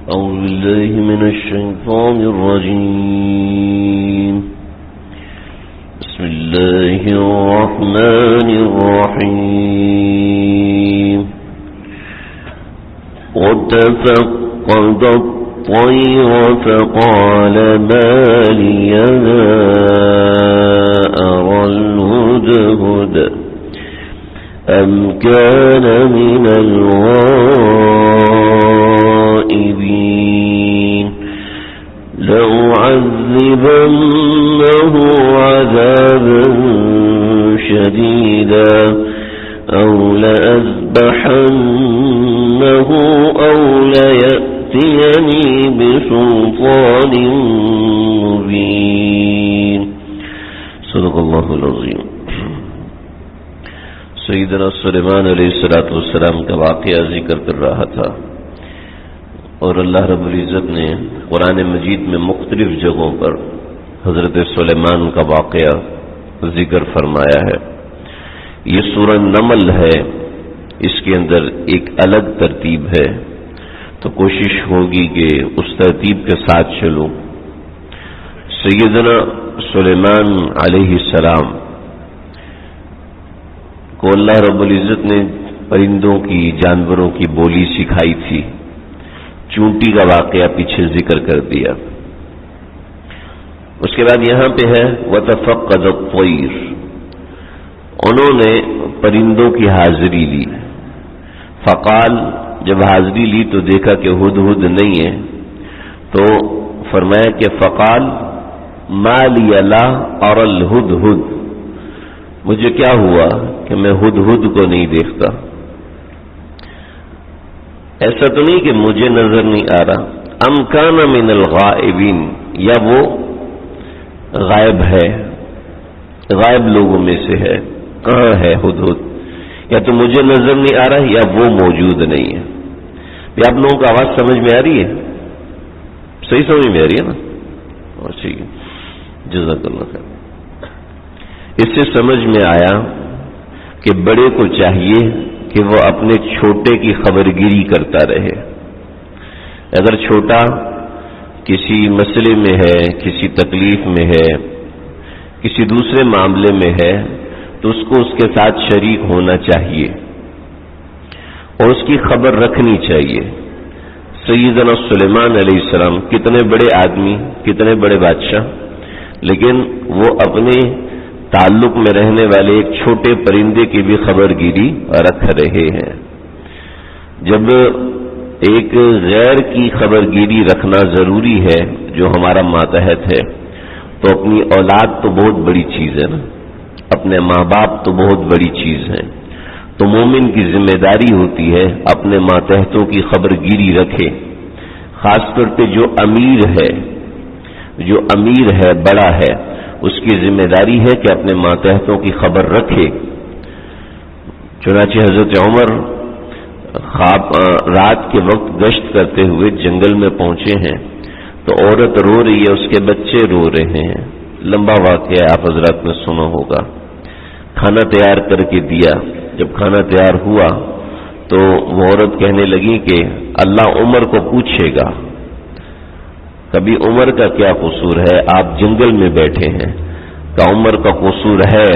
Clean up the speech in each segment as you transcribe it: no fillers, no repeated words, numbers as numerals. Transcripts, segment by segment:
أعوذ بالله من الشيطان الرجيم بسم الله الرحمن الرحيم وتفقد الطير فقال ما لي لا أرى الهدهد أم كان من الغائبين لأعذبنه عذابا شديدا أو لأذبحنه أو ليأتيني بسلطان مبين صدق الله العظيم. سیدنا سلیمان علیہ السلام کا واقعہ ذکر کر رہا تھا اور اللہ رب العزت نے قرآن مجید میں مختلف جگہوں پر حضرت سلیمان کا واقعہ ذکر فرمایا ہے. یہ سورہ نمل ہے، اس کے اندر ایک الگ ترتیب ہے، تو کوشش ہوگی کہ اس ترتیب کے ساتھ چلوں. سیدنا سلیمان علیہ السلام کو اللہ رب العزت نے پرندوں کی، جانوروں کی بولی سکھائی تھی. چونٹی کا واقعہ پیچھے ذکر کر دیا. اس کے بعد یہاں پہ ہے وَتَفَقَّدَ الطَّيْرَ، انہوں نے پرندوں کی حاضری لی. فقال، جب حاضری لی تو دیکھا کہ ہدہد نہیں ہے، تو فرمایا کہ فقال ما لی لا اری الہدہد، مجھے کیا ہوا کہ میں ہدہد کو نہیں دیکھتا. ایسا تو نہیں کہ مجھے نظر نہیں آ رہا. ام کان من الغائبین، یا وہ غائب ہے، غائب لوگوں میں سے ہے. کہاں ہے ہدہد؟ یا تو مجھے نظر نہیں آ رہا یا وہ موجود نہیں ہے. آپ لوگوں کو آواز سمجھ میں آ رہی ہے؟ صحیح سمجھ میں آ رہی ہے نا؟ ٹھیک ہے، جزاک اللہ خیر. اس سے سمجھ میں آیا کہ بڑے کو چاہیے کہ وہ اپنے چھوٹے کی خبرگیری کرتا رہے. اگر چھوٹا کسی مسئلے میں ہے، کسی تکلیف میں ہے، کسی دوسرے معاملے میں ہے، تو اس کو اس کے ساتھ شریک ہونا چاہیے اور اس کی خبر رکھنی چاہیے. سیدنا سلیمان علیہ السلام کتنے بڑے آدمی، کتنے بڑے بادشاہ، لیکن وہ اپنے تعلق میں رہنے والے ایک چھوٹے پرندے کی بھی خبرگیری رکھ رہے ہیں. جب ایک غیر کی خبرگیری رکھنا ضروری ہے جو ہمارا ماتحت ہے، تو اپنی اولاد تو بہت بڑی چیز ہے نا، اپنے ماں باپ تو بہت بڑی چیز ہے. تو مومن کی ذمہ داری ہوتی ہے اپنے ماتحتوں کی خبرگیری رکھے. خاص طور پہ جو امیر ہے، بڑا ہے، اس کی ذمہ داری ہے کہ اپنے ماتحتوں کی خبر رکھے. چنانچہ حضرت عمر رات کے وقت گشت کرتے ہوئے جنگل میں پہنچے ہیں، تو عورت رو رہی ہے، اس کے بچے رو رہے ہیں. لمبا واقعہ آپ حضرات نے سنا ہوگا. کھانا تیار کر کے دیا. جب کھانا تیار ہوا تو وہ عورت کہنے لگی کہ اللہ عمر کو پوچھے گا. کبھی عمر کا کیا قصور ہے؟ آپ جنگل میں بیٹھے ہیں. کہ عمر کا قصور ہے؟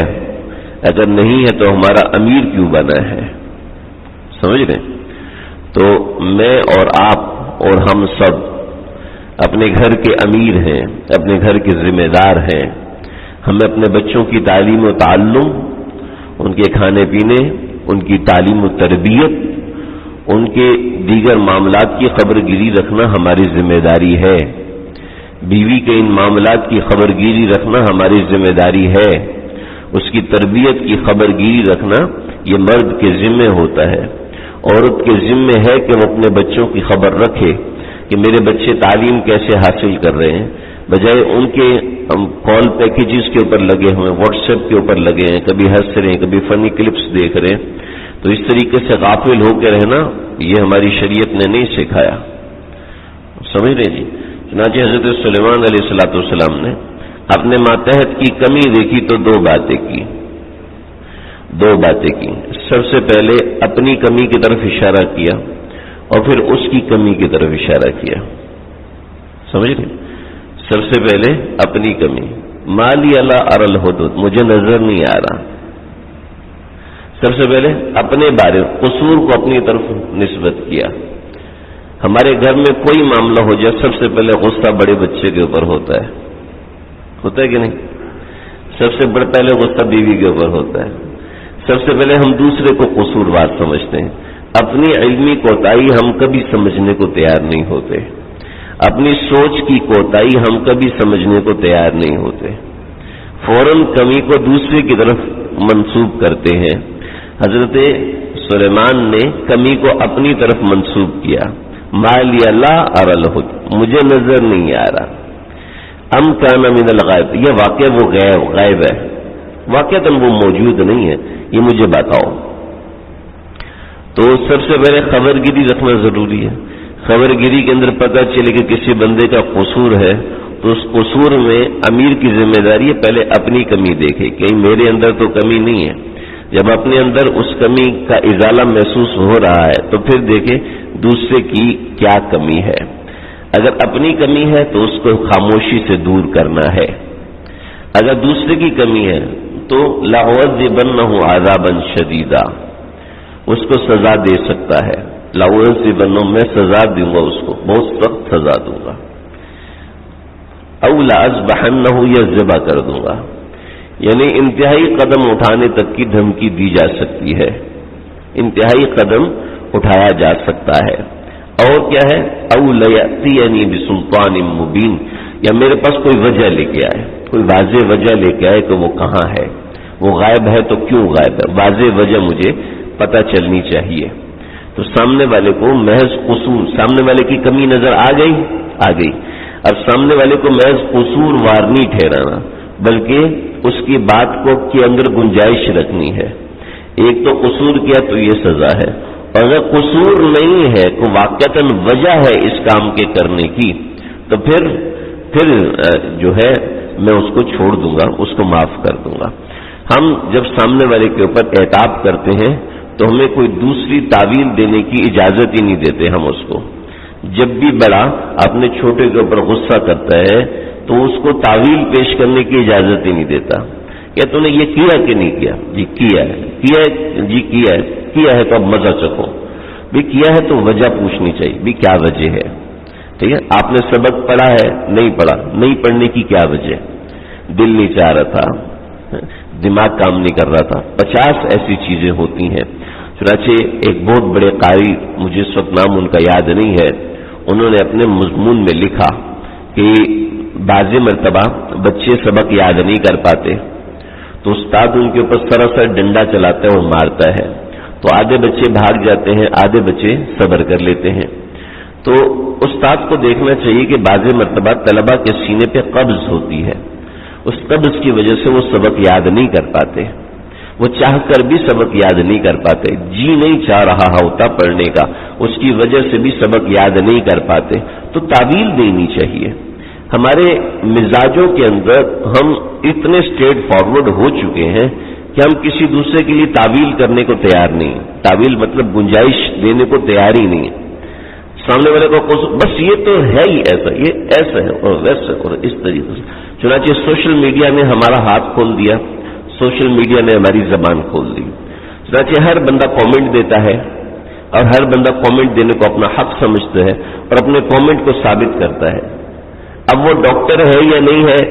اگر نہیں ہے تو ہمارا امیر کیوں بنا ہے؟ سمجھ رہے؟ تو میں اور آپ اور ہم سب اپنے گھر کے امیر ہیں، اپنے گھر کے ذمہ دار ہیں. ہمیں اپنے بچوں کی تعلیم و تعلم، ان کے کھانے پینے، ان کی تعلیم و تربیت، ان کے دیگر معاملات کی خبرگیری رکھنا ہماری ذمہ داری ہے. بیوی کے ان معاملات کی خبرگیری رکھنا ہماری ذمہ داری ہے. اس کی تربیت کی خبرگیری رکھنا یہ مرد کے ذمہ ہوتا ہے. عورت کے ذمہ ہے کہ وہ اپنے بچوں کی خبر رکھے کہ میرے بچے تعلیم کیسے حاصل کر رہے ہیں، بجائے ان کے کال پیکیجز کے اوپر لگے ہوئے، واٹس ایپ کے اوپر لگے ہیں، کبھی ہنس رہے ہیں، کبھی فنی کلپس دیکھ رہے ہیں. تو اس طریقے سے غافل ہو کے رہنا یہ ہماری شریعت نے نہیں سکھایا. سمجھ رہے جی؟ چنانچہ حضرت سلیمان علیہ السلام نے اپنے ماتحت کی کمی دیکھی تو دو باتیں کی. سب سے پہلے اپنی کمی کی طرف اشارہ کیا اور پھر اس کی کمی کی طرف اشارہ کیا. سمجھ رہے؟ سب سے پہلے اپنی کمی، مالی اللہ ارل حدود، مجھے نظر نہیں آ رہا. سب سے پہلے اپنے بارے قصور کو اپنی طرف نسبت کیا. ہمارے گھر میں کوئی معاملہ ہو جائے سب سے پہلے غصہ بڑے بچے کے اوپر ہوتا ہے کہ نہیں؟ سب سے پہلے غصہ بیوی کے اوپر ہوتا ہے. سب سے پہلے ہم دوسرے کو قصوروار سمجھتے ہیں. اپنی علمی کوتاہی ہم کبھی سمجھنے کو تیار نہیں ہوتے. اپنی سوچ کی کوتاہی ہم کبھی سمجھنے کو تیار نہیں ہوتے. فوراً کمی کو دوسرے کی طرف منسوب کرتے ہیں. حضرت سلیمان نے کمی کو اپنی طرف منسوب کیا. مالی اللہ ارل حد، مجھے نظر نہیں آ رہا. ام کان من الغائب، یہ واقعہ وہ غائب ہے، واقعہ وہ موجود نہیں ہے، یہ مجھے بتاؤ. تو سب سے پہلے خبر گیری رکھنا ضروری ہے. خبر گیری کے اندر پتہ چلے کہ کسی بندے کا قصور ہے تو اس قصور میں امیر کی ذمہ داری ہے پہلے اپنی کمی دیکھے، کہیں میرے اندر تو کمی نہیں ہے. جب اپنے اندر اس کمی کا ازالہ محسوس ہو رہا ہے تو پھر دیکھے دوسرے کی کیا کمی ہے. اگر اپنی کمی ہے تو اس کو خاموشی سے دور کرنا ہے. اگر دوسرے کی کمی ہے تو لأعذبنہ عذابا شدیدا، اس کو سزا دے سکتا ہے. لأعذبنہ، میں سزا دوں گا، اس کو بہت سخت سزا دوں گا. او لأذبحنہ، یا ذبح کر دوں گا. یعنی انتہائی قدم اٹھانے تک کی دھمکی دی جا سکتی ہے، انتہائی قدم اٹھایا جا سکتا ہے. اور کیا ہے؟ او لیأتینی بسلطان مبین، یا میرے پاس کوئی وجہ لے کے آئے، کوئی واضح وجہ لے کے آئے کہ وہ کہاں ہے، وہ غائب ہے تو کیوں غائب ہے، واضح وجہ مجھے پتہ چلنی چاہیے. تو سامنے والے کو محض قصور، سامنے والے کی کمی نظر آ گئی. اب سامنے والے کو محض قصور وار نہیں ٹھہرانا، بلکہ اس کی بات کو کے اندر گنجائش رکھنی ہے. ایک تو قصور کیا تو یہ سزا ہے، اور اگر قصور نہیں ہے تو واقعتاً وجہ ہے اس کام کے کرنے کی، تو پھر جو ہے میں اس کو چھوڑ دوں گا، اس کو معاف کر دوں گا. ہم جب سامنے والے کے اوپر اعتاب کرتے ہیں تو ہمیں کوئی دوسری تعویل دینے کی اجازت ہی نہیں دیتے. ہم اس کو جب بھی بڑا اپنے چھوٹے کے اوپر غصہ کرتا ہے تو اس کو تعویل پیش کرنے کی اجازت ہی نہیں دیتا. کیا تو نے یہ کیا کہ نہیں کیا؟ جی کیا ہے. جی کیا ہے تو اب مزہ چکھو. بھی کیا ہے تو وجہ پوچھنی چاہیے، بھی کیا وجہ ہے. ٹھیک ہے، آپ نے سبق پڑھا ہے، نہیں پڑھا، نہیں پڑھنے کی کیا وجہ؟ دل نہیں چاہ رہا تھا، دماغ کام نہیں کر رہا تھا. 50 ایسی چیزیں ہوتی ہیں. چنانچہ ایک بہت بڑے قاری، مجھے اس وقت نام ان کا یاد نہیں ہے، انہوں نے اپنے مضمون میں لکھا کہ بعض مرتبہ بچے سبق یاد نہیں کر پاتے تو استاد ان کے اوپر سراسر ڈنڈا چلاتا ہے اور مارتا ہے. تو آدھے بچے بھاگ جاتے ہیں، آدھے بچے صبر کر لیتے ہیں. تو استاد کو دیکھنا چاہیے کہ بعض مرتبہ طلبہ کے سینے پہ قبض ہوتی ہے، اس قبض کی وجہ سے وہ سبق یاد نہیں کر پاتے، وہ چاہ کر بھی سبق یاد نہیں کر پاتے، جی نہیں چاہ رہا ہوتا پڑھنے کا، اس کی وجہ سے بھی سبق یاد نہیں کر پاتے. تو تعویل دینی چاہیے. ہمارے مزاجوں کے اندر ہم اتنے اسٹریٹ فارورڈ ہو چکے ہیں کہ ہم کسی دوسرے کے لیے تعویل کرنے کو تیار نہیں. تعویل مطلب گنجائش دینے کو تیار ہی نہیں. سامنے والے کو بس یہ تو ہے ہی ایسا، یہ ایسا ہے اور ویسا اور اس طریقے سے. چنانچہ سوشل میڈیا نے ہمارا ہاتھ کھول دیا، سوشل میڈیا نے ہماری زبان کھول دی. چنانچہ ہر بندہ کامنٹ دیتا ہے اور ہر بندہ کامنٹ دینے کو اپنا حق سمجھتا ہے اور اپنے کامنٹ کو ثابت کرتا ہے. اب وہ ڈاکٹر ہے یا نہیں ہے،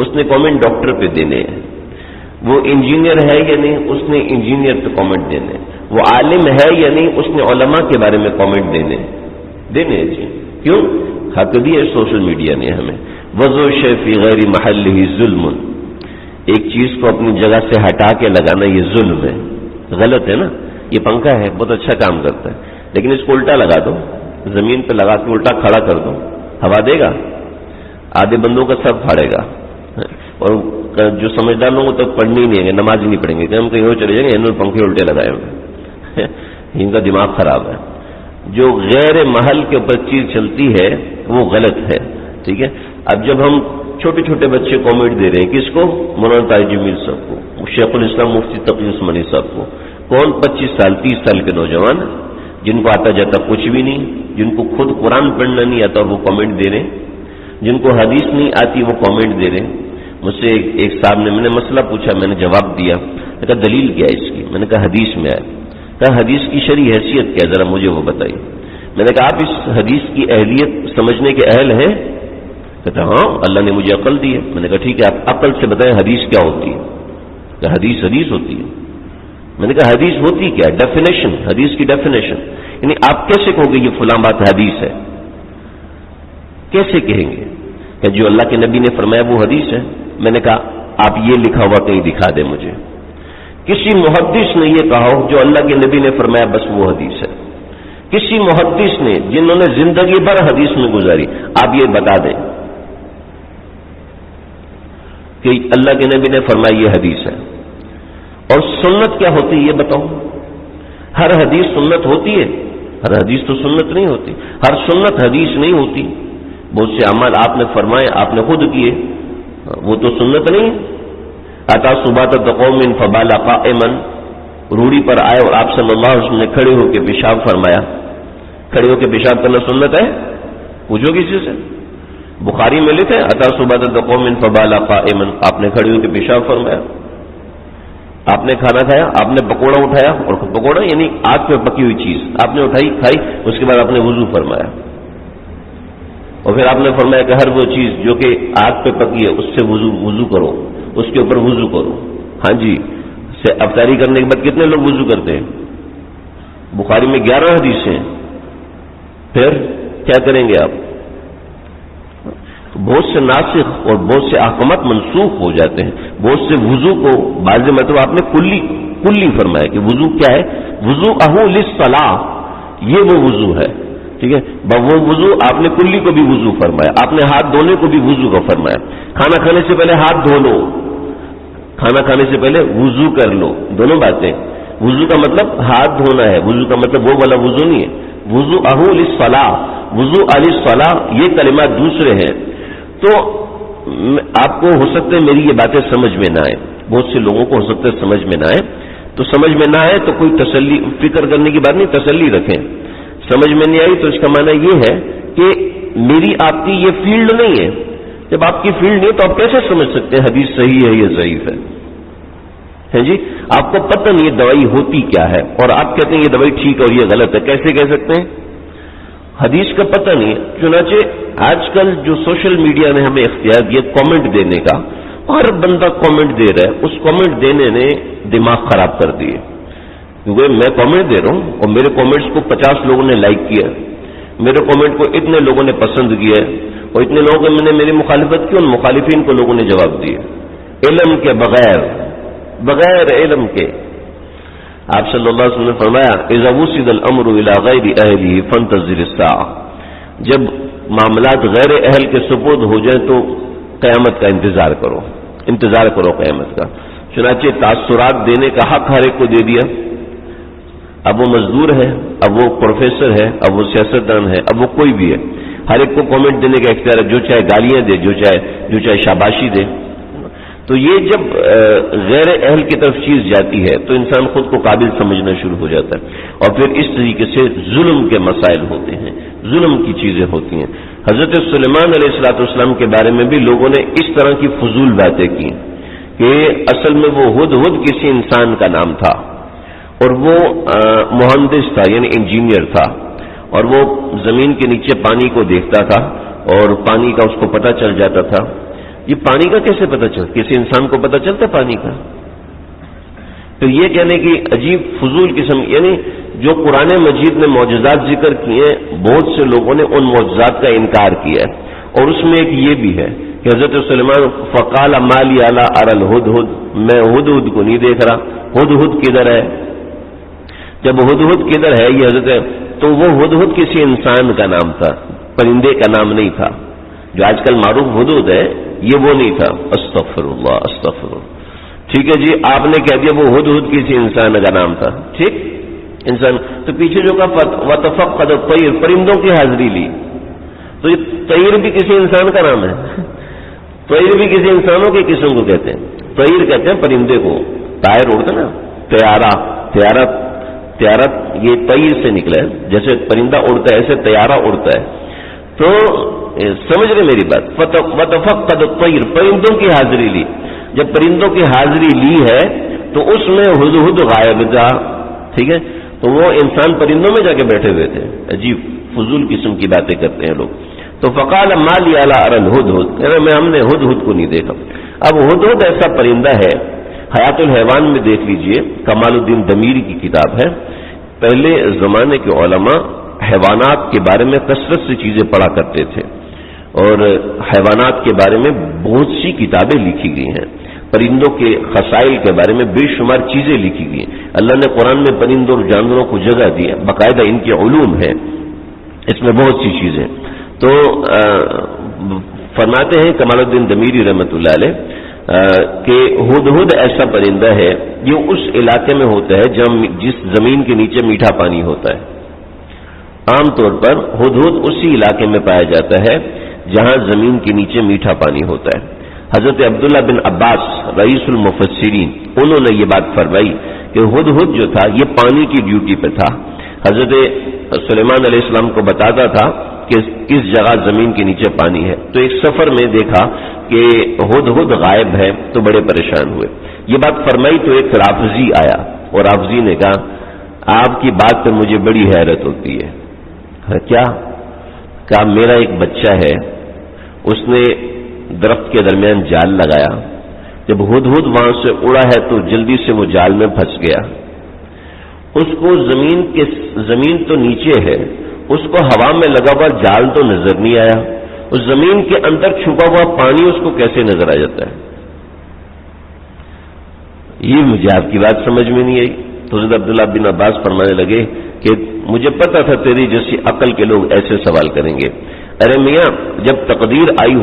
اس نے کامنٹ ڈاکٹر پہ دینے ہیں. وہ انجینئر ہے یا نہیں، اس نے انجینئر پہ کامنٹ دینے. وہ عالم ہے یا نہیں، اس نے علماء کے بارے میں کامنٹ دینے. جی کیوں؟ حق دیا سوشل میڈیا نے ہمیں. وضع شیء فی غیر محلہ ظلم، ایک چیز کو اپنی جگہ سے ہٹا کے لگانا یہ ظلم ہے، غلط ہے نا. یہ پنکھا ہے، بہت اچھا کام کرتا ہے، لیکن اس کو الٹا لگا دو، زمین پہ لگا کے الٹا کھڑا کر دو، ہوا دے گا؟ آدھے بندوں کا سب پھاڑے گا. اور جو سمجھدار لوگوں تک پڑھنی ہی نہیں ہے، نماز ہی نہیں پڑھیں گے کہ ہم کہیں اور چلے جائیں گے، انہوں نے پنکھے الٹے لگائے ہوئے، ان کا دماغ خراب ہے. جو غیر محل کے اوپر چیز چلتی ہے وہ غلط ہے. ٹھیک ہے. اب جب ہم چھوٹے چھوٹے بچے کامنٹ دے رہے ہیں، کس کو؟ مولانا طاہر جمیل صاحب کو، شیخ الاسلام مفتی تقی عثمانی صاحب کو. کون 25 سال 30 سال کے نوجوان جن کو آتا جاتا کچھ بھی نہیں، جن کو خود قرآن پڑھنا نہیں آتا وہ کامنٹ دے رہے ہیں، جن کو حدیث نہیں آتی وہ کامنٹ دے رہے ہیں۔ مجھ سے ایک صاحب نے، میں نے مسئلہ پوچھا، میں نے جواب دیا، میں نے کہا دلیل کیا ہے اس کی؟ میں نے کہا حدیث میں آئے۔ کہا حدیث کی شرعی حیثیت کیا ہے، ذرا مجھے وہ بتائیے۔ میں نے کہا آپ اس حدیث کی اہلیت سمجھنے کے اہل ہیں؟ کہتا ہاں اللہ نے مجھے عقل دی ہے۔ میں نے کہا ٹھیک ہے، آپ عقل سے بتائیں حدیث کیا ہوتی ہے؟ کہ حدیث حدیث ہوتی ہے۔ میں نے کہا حدیث ہوتی کیا ہے؟ ڈیفینیشن، حدیث کی ڈیفینیشن، یعنی آپ کیسے کہو گے یہ فلاں بات حدیث ہے؟ کیسے کہیں گے کہ جو اللہ کے نبی نے فرمایا وہ حدیث ہے؟ میں نے کہا آپ یہ لکھا ہوا کہیں دکھا دیں مجھے، کسی محدث نے یہ کہا ہو جو اللہ کے نبی نے فرمایا بس وہ حدیث ہے، کسی محدث نے جنہوں نے زندگی بھر حدیث میں گزاری، آپ یہ بتا دیں کہ اللہ کے نبی نے فرمایا یہ حدیث ہے۔ اور سنت کیا ہوتی ہے یہ بتاؤ؟ ہر حدیث سنت ہوتی ہے؟ ہر حدیث تو سنت نہیں ہوتی، ہر سنت حدیث نہیں ہوتی۔ بہت سے اعمال آپ نے فرمائے، آپ نے خود کیے، وہ تو سنت نہیں۔ اتا صبات قوم فبال قائما، روڑی پر آئے اور آپ صلی اللہ علیہ وسلم نے کھڑے ہو کے پیشاب فرمایا۔ کھڑے ہو کے پیشاب کرنا سنت ہے؟ پوچھو کسی سے۔ بخاری میں لکھے اتا صبات قوم فبال قائما، آپ نے کھڑے ہو کے پیشاب فرمایا۔ آپ نے کھانا کھایا، آپ نے پکوڑا اٹھایا، اور پکوڑا یعنی آگ پہ پکی ہوئی چیز آپ نے اٹھائی کھائی، اس کے بعد آپ نے وضو فرمایا، اور پھر آپ نے فرمایا کہ ہر وہ چیز جو کہ آگ پہ پکی ہے اس سے وضو کرو، اس کے اوپر وضو کرو۔ ہاں جی، افطاری کرنے کے بعد کتنے لوگ وضو کرتے ہیں؟ بخاری میں 11 حدیثیں ہیں۔ پھر کیا کریں گے آپ؟ بہت سے ناسخ اور بہت سے احکامات منسوخ ہو جاتے ہیں۔ بہت سے وضو کو بعض مطلب آپ نے کلی فرمایا کہ وضو کیا ہے؟ وضو اہو للصلاۃ، یہ وہ وضو ہے، ٹھیک ہے۔ وہ وضو آپ نے کلی کو بھی وضو فرمایا، آپ نے ہاتھ دھونے کو بھی وضو کا فرمایا۔ کھانا کھانے سے پہلے ہاتھ دھو لو، کھانا کھانے سے پہلے وضو کر لو، دونوں باتیں۔ وضو کا مطلب ہاتھ دھونا ہے، وضو کا مطلب وہ والا وضو نہیں ہے۔ وضو اہو للصلاۃ، وضو للصلاۃ، یہ کلمات دوسرے ہیں۔ تو آپ کو ہو سکتا ہے میری یہ باتیں سمجھ میں نہ آئے، بہت سے لوگوں کو ہو سکتا ہے سمجھ میں نہ آئے، تو سمجھ میں نہ آئے تو کوئی تسلی، فکر کرنے کی بات نہیں، تسلی رکھیں۔ سمجھ میں نہیں آئی تو اس کا معنی یہ ہے کہ میری آپ کی یہ فیلڈ نہیں ہے۔ جب آپ کی فیلڈ نہیں ہے تو آپ کیسے سمجھ سکتے ہیں حدیث صحیح ہے یا ضعیف ہے جی؟ آپ کو پتہ نہیں یہ دوائی ہوتی کیا ہے، اور آپ کہتے ہیں یہ دوائی ٹھیک ہے اور یہ غلط ہے، کیسے کہہ سکتے ہیں؟ حدیث کا پتہ نہیں ہے۔ چنانچہ آج کل جو سوشل میڈیا نے ہمیں اختیار دیا کامنٹ دینے کا، ہر بندہ کامنٹ دے رہا ہے، اس کامنٹ دینے نے دماغ خراب کر دیے، کیونکہ میں کامنٹ دے رہا ہوں اور میرے کامنٹس کو 50 لوگوں نے لائک کیا، میرے کامنٹ کو اتنے لوگوں نے پسند کیا، اور اتنے لوگوں نے میری مخالفت کی، ان مخالفین کو لوگوں نے جواب دیا علم کے بغیر علم کے۔ آپ صلی اللہ علیہ وسلم نے فرمایا اذا وصل الامر الى غیر اہلہ فانتظر الساعہ، جب معاملات غیر اہل کے سپرد ہو جائیں تو قیامت کا انتظار کرو قیامت کا۔ چنانچہ تاثرات دینے کا حق ہر ایک کو دے دیا، اب وہ مزدور ہے، اب وہ پروفیسر ہے، اب وہ سیاستدان ہے، اب وہ کوئی بھی ہے، ہر ایک کو کامنٹ دینے کا اختیار ہے، جو چاہے گالیاں دے، جو چاہے شاباشی دے۔ تو یہ جب غیر اہل کی طرف چیز جاتی ہے تو انسان خود کو قابل سمجھنا شروع ہو جاتا ہے، اور پھر اس طریقے سے ظلم کے مسائل ہوتے ہیں، ظلم کی چیزیں ہوتی ہیں۔ حضرت سلیمان علیہ السلام کے بارے میں بھی لوگوں نے اس طرح کی فضول باتیں کی کہ اصل میں وہ ہدہد کسی انسان کا نام تھا، اور وہ مہندس تھا یعنی انجینئر تھا، اور وہ زمین کے نیچے پانی کو دیکھتا تھا اور پانی کا اس کو پتہ چل جاتا تھا۔ یہ پانی کا کیسے پتہ چلتا؟ کسی انسان کو پتہ چلتا پانی کا؟ تو یہ کہنے کی عجیب فضول قسم، یعنی جو قرآن مجید نے معجزات ذکر کیے ہیں، بہت سے لوگوں نے ان معجزات کا انکار کیا ہے، اور اس میں ایک یہ بھی ہے کہ حضرت سلیمان فقال ما لی الا اری الہدہد، میں ہدہد کو نہیں دیکھ رہا، ہدہد کدھر ہے؟ جب ہدہد کدھر ہے یہ حضرت، تو وہ ہدہد کسی انسان کا نام تھا، پرندے کا نام نہیں تھا۔ جو آج کل معروف ہدہد ہے یہ وہ نہیں تھا۔ استغفر اللہ استغفر اللہ، ٹھیک ہے جی، آپ نے کہہ دیا وہ ہدہد کسی انسان کا نام تھا، ٹھیک انسان، تو پیچھے جو کہا وتفقد الطیر، پرندوں کی حاضری لی، تو یہ طیر بھی کسی انسان کا نام ہے، طیر بھی کسی انسانوں کی قسم کو کہتے ہیں، طیر کہتے ہیں پرندے کو، طائر اڑتا نا، طیارہ طیارہ یہ طیر سے نکلا ہے، جیسے پرندہ اڑتا ہے ایسے طیارہ اڑتا ہے. تو سمجھ رہے میری بات؟ وتفقد الطیر، پرندوں کی حاضری لی. جب پرندوں کی حاضری لی ہے تو اس میں ہدہد غائب تھا. ٹھیک ہے، تو وہ انسان پرندوں میں جا کے بیٹھے ہوئے تھے. عجیب فضول قسم کی باتیں کرتے ہیں لوگ. تو فقال ما لی الا ارى الهدهد، کہہ رہے میں ہم نے ہدہد کو نہیں دیکھا. اب ہدہد ایسا پرندہ ہے، حیات الحیوان میں دیکھ لیجئے، کمال الدین دمیری کی کتاب ہے. پہلے زمانے کے علماء حیوانات کے بارے میں کثرت سے چیزیں پڑھا کرتے تھے اور حیوانات کے بارے میں بہت سی کتابیں لکھی گئی ہیں. پرندوں کے خصائل کے بارے میں بے شمار چیزیں لکھی گئی ہیں. اللہ نے قرآن میں پرندوں اور جانوروں کو جگہ دی ہے، باقاعدہ ان کے علوم ہیں، اس میں بہت سی چیزیں. تو فرماتے ہیں کمال الدین دمیری رحمۃ اللہ علیہ کہ ہدہد ایسا پرندہ ہے جو اس علاقے میں ہوتا ہے جس زمین کے نیچے میٹھا پانی ہوتا ہے. عام طور پر ہدہد اسی علاقے میں پایا جاتا ہے جہاں زمین کے نیچے میٹھا پانی ہوتا ہے. حضرت عبداللہ بن عباس رئیس المفسرین انہوں نے یہ بات فرمائی کہ ہدہد جو تھا یہ پانی کی ڈیوٹی پہ تھا. حضرت سلیمان علیہ السلام کو بتاتا تھا کہ کس جگہ زمین کے نیچے پانی ہے. تو ایک سفر میں دیکھا کہ ہدہد غائب ہے تو بڑے پریشان ہوئے. یہ بات فرمائی تو ایک رافضی آیا اور رافضی نے کہا آپ کی بات پہ مجھے بڑی حیرت ہوتی ہے. کیا؟ کہا میرا ایک بچہ ہے، اس نے درخت کے درمیان جال لگایا، جب ہدہد وہاں سے اڑا ہے تو جلدی سے وہ جال میں پھنس گیا. اس کو زمین تو نیچے ہے، اس کو ہوا میں لگا ہوا جال تو نظر نہیں آیا، اس زمین کے اندر چھپا ہوا پانی اس کو کیسے نظر آ جاتا ہے؟ یہ مجھے آپ کی بات سمجھ میں نہیں آئی. تو حضرت عبداللہ بن عباس فرمانے لگے کہ مجھے پتا تھا تیری جیسی عقل کے لوگ ایسے سوال کریں گے. ارے میاں جب تقدیر آئی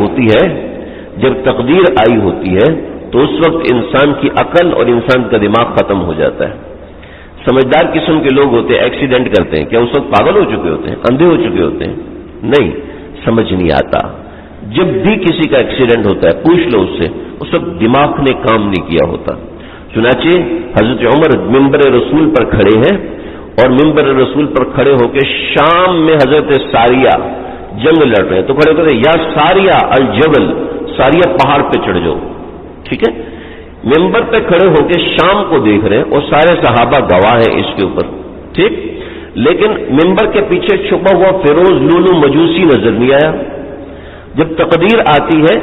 ہوتی ہے تو اس وقت انسان کی عقل اور انسان کا دماغ ختم ہو جاتا ہے. سمجھدار قسم کے لوگ ہوتے ہیں ایکسیڈنٹ کرتے ہیں، کیا اس وقت پاگل ہو چکے ہوتے ہیں، اندھے ہو چکے ہوتے ہیں؟ نہیں، سمجھ نہیں آتا. جب بھی کسی کا ایکسیڈنٹ ہوتا ہے پوچھ لو اس سے، اس وقت دماغ نے کام نہیں کیا ہوتا. چنانچہ حضرت عمر منبر رسول پر کھڑے ہیں اور منبر رسول پر کھڑے ہو کے شام میں حضرت ساریہ جنگ لڑ رہے ہیں تو کھڑے کہتے ہیں یا ساریہ الجبل، ساریہ پہاڑ پہ چڑھ جاؤ. ٹھیک ہے، ممبر پہ کھڑے ہو کے شام کو دیکھ رہے ہیں اور سارے صحابہ گواہ ہیں اس کے اوپر. ٹھیک، لیکن ممبر کے پیچھے چھپا ہوا فیروز لولو مجوسی نظر نہیں آیا. جب تقدیر آتی ہے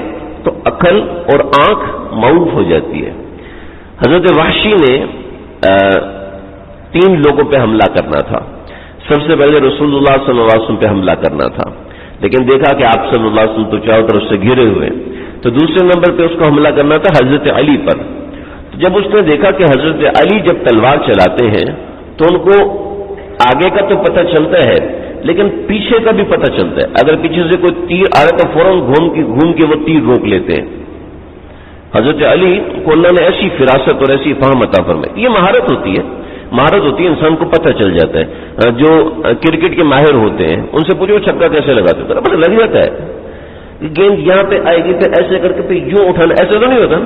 تو عقل اور آنکھ معاف ہو جاتی ہے. حضرت وحشی نے 3 لوگوں پہ حملہ کرنا تھا. سب سے پہلے رسول اللہ صلی اللہ علیہ وسلم پہ حملہ کرنا تھا، لیکن دیکھا کہ آپ صلی اللہ علیہ وسلم تو چاروں طرف سے گھرے ہوئے، تو دوسرے نمبر پہ اس کو حملہ کرنا تھا حضرت علی پر. جب اس نے دیکھا کہ حضرت علی جب تلوار چلاتے ہیں تو ان کو آگے کا تو پتہ چلتا ہے لیکن پیچھے کا بھی پتہ چلتا ہے. اگر پیچھے سے کوئی تیر آ رہا تو فوراً گھوم کے وہ تیر روک لیتے ہیں. حضرت علی کو اللہ نے ایسی فراست اور ایسی فہم عطا فرمائی. یہ مہارت ہوتی ہے، انسان کو پتہ چل جاتا ہے. جو کرکٹ کے ماہر ہوتے ہیں ان سے پوچھو چھکا کیسے لگاتے ہیں، پتہ لگ جاتا ہے. گیند یہاں پہ آئے گی پھر ایسے کر کے پھر یوں اٹھانا، ایسا تو نہیں ہوتا.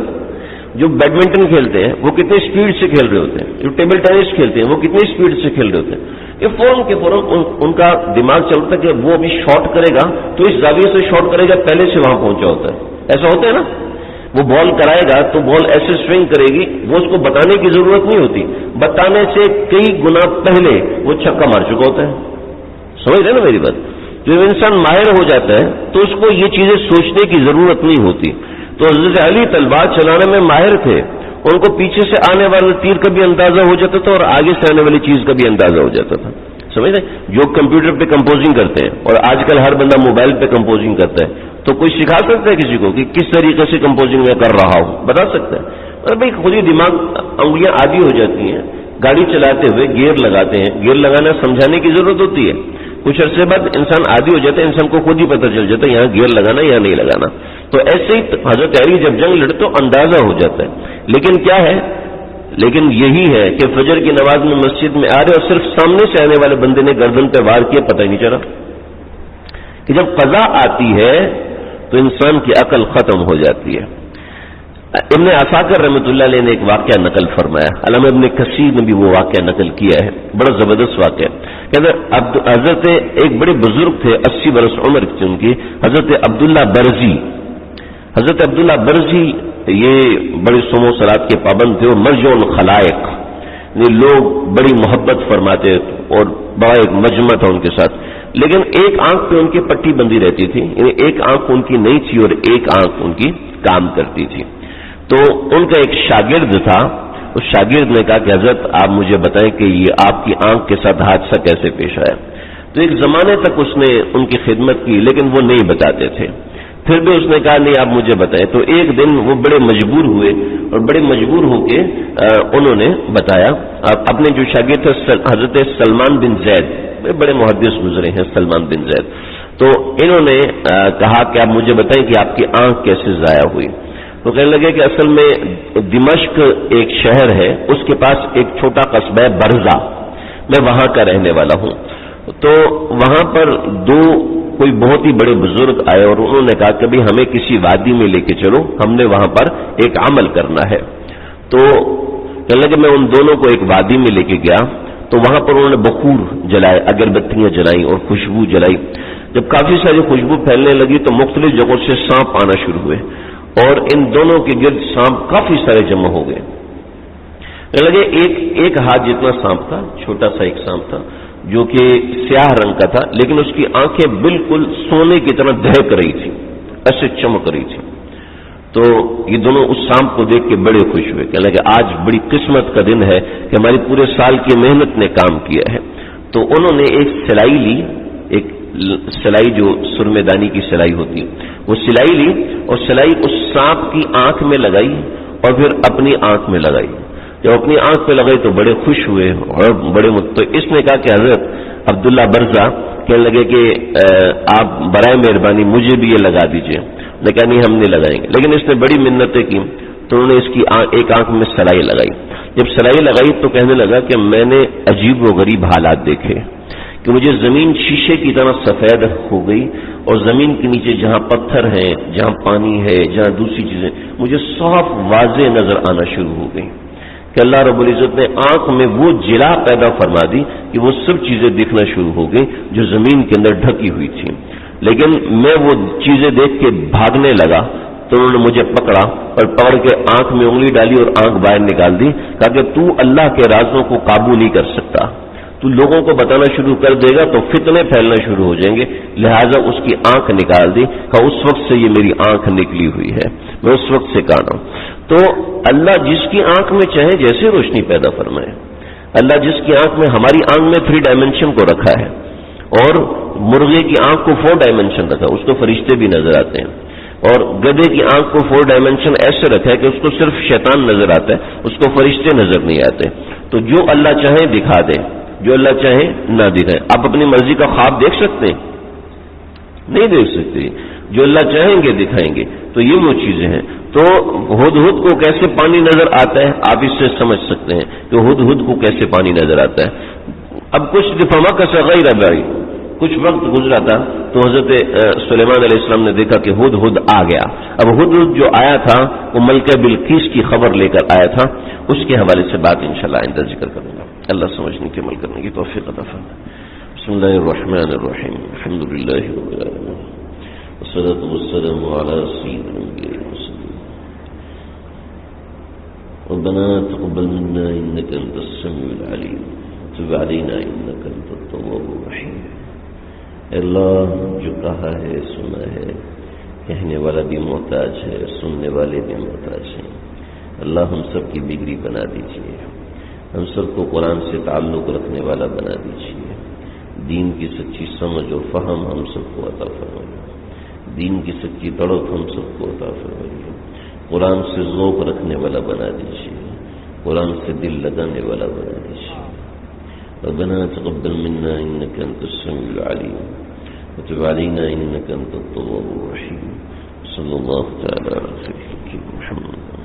جو بیڈمنٹن کھیلتے ہیں وہ کتنی اسپیڈ سے کھیل رہے ہوتے ہیں، جو ٹیبل ٹینس کھیلتے ہیں وہ کتنی اسپیڈ سے کھیل رہے ہوتے ہیں. یہ فوراً کے فوراً ان کا دماغ چلتا ہے کہ وہ ابھی شاٹ کرے گا تو اس زاویے سے شاٹ کرے گا، پہلے سے وہاں پہنچا ہوتا ہے. ایسا ہوتا ہے نا، وہ بال کرائے گا تو بال ایسے سوئنگ کرے گی، وہ اس کو بتانے کی ضرورت نہیں ہوتی، بتانے سے کئی گنا پہلے وہ چھکا مار چکا ہوتا ہے. سمجھ رہے نا میری بات؟ جب انسان ماہر ہو جاتا ہے تو اس کو یہ چیزیں سوچنے کی ضرورت نہیں ہوتی. تو حضرت علی تلوار چلانے میں ماہر تھے، ان کو پیچھے سے آنے والے تیر کا بھی اندازہ ہو جاتا تھا اور آگے سے آنے والی چیز کا بھی اندازہ ہو جاتا تھا. سمجھ رہے؟ جو کمپیوٹر پہ کمپوزنگ کرتے ہیں اور آج کل ہر بندہ موبائل پہ کمپوزنگ کرتا ہے، تو کوئی سکھا سکتا ہے کسی کو کہ کس طریقے سے کمپوزنگ میں کر رہا ہوں؟ بتا سکتا ہے. اور بھائی خود ہی دماغ انگلیاں عادی ہو جاتی ہیں. گاڑی چلاتے ہوئے گیئر لگاتے ہیں، گیئر لگانا سمجھانے کی ضرورت ہوتی ہے. کچھ عرصے بعد انسان عادی ہو جاتا ہے، انسان کو خود ہی پتہ چل جاتا ہے یہاں گیئر لگانا یا نہیں لگانا. تو ایسے ہی حضرت علی جب جنگ لڑے تو اندازہ ہو جاتا ہے. لیکن کیا ہے، لیکن یہی ہے کہ فجر کی نماز میں مسجد میں آ رہے اور صرف سامنے سے آنے والے بندے نے گردن پہ وار کیا، پتہ ہی نہیں چلا. کہ جب قضا آتی ہے تو انسان کی عقل ختم ہو جاتی ہے. ابن عساکر رحمۃ اللہ علیہ نے ایک واقعہ نقل فرمایا، علامہ ابن کثیر نے بھی وہ واقعہ نقل کیا ہے، بڑا زبردست واقعہ ہے۔ حضرت ایک بڑے بزرگ تھے، 80 برس عمر تھی ان کی، حضرت عبداللہ برزی۔ حضرت عبداللہ برزی یہ بڑے صوم و صلات کے پابند تھے اور مرجع الخلائق، لوگ بڑی محبت فرماتے اور بڑا ایک مجمع تھا ان کے ساتھ، لیکن ایک آنکھ پہ ان کی پٹی بندی رہتی تھی، یعنی ایک آنکھ ان کی نہیں تھی اور ایک آنکھ ان کی کام کرتی تھی۔ تو ان کا ایک شاگرد تھا، اس شاگرد نے کہا کہ حضرت آپ مجھے بتائیں کہ یہ آپ کی آنکھ کے ساتھ حادثہ کیسے پیش آیا؟ تو ایک زمانے تک اس نے ان کی خدمت کی لیکن وہ نہیں بتاتے تھے، پھر بھی اس نے کہا نہیں آپ مجھے بتائیں۔ تو ایک دن وہ بڑے مجبور ہوئے اور بڑے مجبور ہو کے انہوں نے بتایا، اپنے جو شاگرد تھے حضرت سلمان بن زید، بڑے محدث گزرے ہیں سلمان بن زید، تو انہوں نے کہا کہ آپ مجھے بتائیں کہ آپ کی آنکھ کیسے ضائع ہوئی؟ تو کہنے لگے کہ اصل میں دمشق ایک شہر ہے، اس کے پاس ایک چھوٹا قصبہ ہے برزہ، میں وہاں کا رہنے والا ہوں۔ تو وہاں پر دو کوئی بہت ہی بڑے بزرگ آئے اور انہوں نے کہا کہ بھی ہمیں کسی وادی میں لے کے چلو، ہم نے وہاں پر ایک عمل کرنا ہے۔ تو کہنے لگے میں ان دونوں کو ایک وادی میں لے کے گیا، تو وہاں پر انہوں نے بخور جلائے، اگربتیاں جلائیں اور خوشبو جلائی۔ جب کافی ساری خوشبو پھیلنے لگی تو مختلف جگہوں سے سانپ آنا شروع ہوئے اور ان دونوں کے گرد سانپ کافی سارے جمع ہو گئے۔ لگے ایک ہاتھ جتنا سانپ تھا، چھوٹا سا ایک سانپ تھا جو کہ سیاہ رنگ کا تھا، لیکن اس کی آنکھیں بالکل سونے کی طرح دہک رہی تھی، ایسے چمک رہی تھی۔ تو یہ دونوں اس سانپ کو دیکھ کے بڑے خوش ہوئے، کہنے لگے آج بڑی قسمت کا دن ہے کہ ہماری پورے سال کی محنت نے کام کیا ہے۔ تو انہوں نے ایک سلائی لی، ایک سلائی جو سرمے دانی کی سلائی ہوتی ہے، وہ سلائی لی اور سلائی اس سانپ کی آنکھ میں لگائی اور پھر اپنی آنکھ میں لگائی۔ جب اپنی آنکھ پہ لگائی تو بڑے خوش ہوئے اور تو اس نے کہا کہ حضرت عبداللہ برزہ، کہنے لگے کہ آپ برائے مہربانی مجھے بھی یہ لگا دیجئے۔ نے کہا نہیں ہم نہیں لگائیں گے، لیکن اس نے بڑی منتیں کی تو انہوں نے اس کی ایک آنکھ میں سلائی لگائی۔ جب سلائی لگائی تو کہنے لگا کہ میں نے عجیب و غریب حالات دیکھے کہ مجھے زمین شیشے کی طرح سفید ہو گئی اور زمین کے نیچے جہاں پتھر ہیں، جہاں پانی ہے، جہاں دوسری چیزیں مجھے صاف واضح نظر آنا شروع ہو گئی کہ اللہ رب العزت نے آنکھ میں وہ جلا پیدا فرما دی کہ وہ سب چیزیں دکھنا شروع ہو گئی جو زمین کے اندر ڈھکی ہوئی تھی۔ لیکن میں وہ چیزیں دیکھ کے بھاگنے لگا تو انہوں نے مجھے پکڑا اور پکڑ کے آنکھ میں انگلی ڈالی اور آنکھ باہر نکال دی، کہا کہ تو اللہ کے رازوں کو قابو نہیں کر سکتا، تو لوگوں کو بتانا شروع کر دے گا تو فتنے پھیلنا شروع ہو جائیں گے، لہٰذا اس کی آنکھ نکال دی۔ کہا اس وقت سے یہ میری آنکھ نکلی ہوئی ہے، میں اس وقت سے کانا ہوں۔ تو اللہ جس کی آنکھ میں چاہے جیسے روشنی پیدا فرمائے، اللہ جس کی آنکھ میں، ہماری آنکھ میں 3 ڈائمنشن کو رکھا ہے اور مرغے کی آنکھ کو 4 ڈائمنشن رکھا، اس کو فرشتے بھی نظر آتے ہیں، اور گدھے کی آنکھ کو 4 ڈائمنشن ایسے رکھا ہے کہ اس کو صرف شیطان نظر آتا ہے، اس کو فرشتے نظر نہیں آتے۔ تو جو اللہ چاہے دکھا دے، جو اللہ چاہے نہ دکھائے۔ آپ اپنی مرضی کا خواب دیکھ سکتے ہیں؟ نہیں دیکھ سکتے، جو اللہ چاہیں گے دکھائیں گے۔ تو یہ وہ چیزیں ہیں۔ تو ہدہد کو کیسے پانی نظر آتا ہے آپ اس سے سمجھ سکتے ہیں کہ ہدہد کو کیسے پانی نظر آتا ہے۔ اب کچھ دفعہ کا غیر اباری کچھ وقت گزرا تھا تو حضرت سلیمان علیہ السلام نے دیکھا کہ ہدہد آ گیا۔ اب ہدہد جو آیا تھا وہ ملکہ بلقیس کی خبر لے کر آیا تھا، اس کے حوالے سے بات انشاءاللہ آئندہ ذکر کروں گا۔ اللہ سمجھنے کے عمل کرنے کی توفیق عطا فرمائے۔ بسم اللہ الرحمن الرحیم، الحمد للہ رب العالمین، والصلاة والسلام علی سیدنا الانبیاء والمرسلین۔ ربنا تقبل منا انك انت السميع العليم وتب علينا انك انت التواب الرحيم۔ اللہ جو کہا ہے سنا ہے، کہنے والا بھی محتاج ہے، سننے والے بھی محتاج ہیں۔ اللہ ہم سب کی بگڑی بنا دیجیے، ہم سب کو قرآن سے تعلق رکھنے والا بنا دیجیے، دین کی سچی سمجھ اور فہم ہم سب کو عطا فرمائیے، دین کی سچی تڑپ ہم سب کو عطا فرمائیے، قرآن سے ذوق رکھنے والا بنا دیجیے، قرآن سے دل لگانے والا بنا دیجیے۔ ربنا تقبل منا انك انت السميع العليم وتب علينا انك انت التواب الرحيم۔ صلی اللہ تعالی علی محمد۔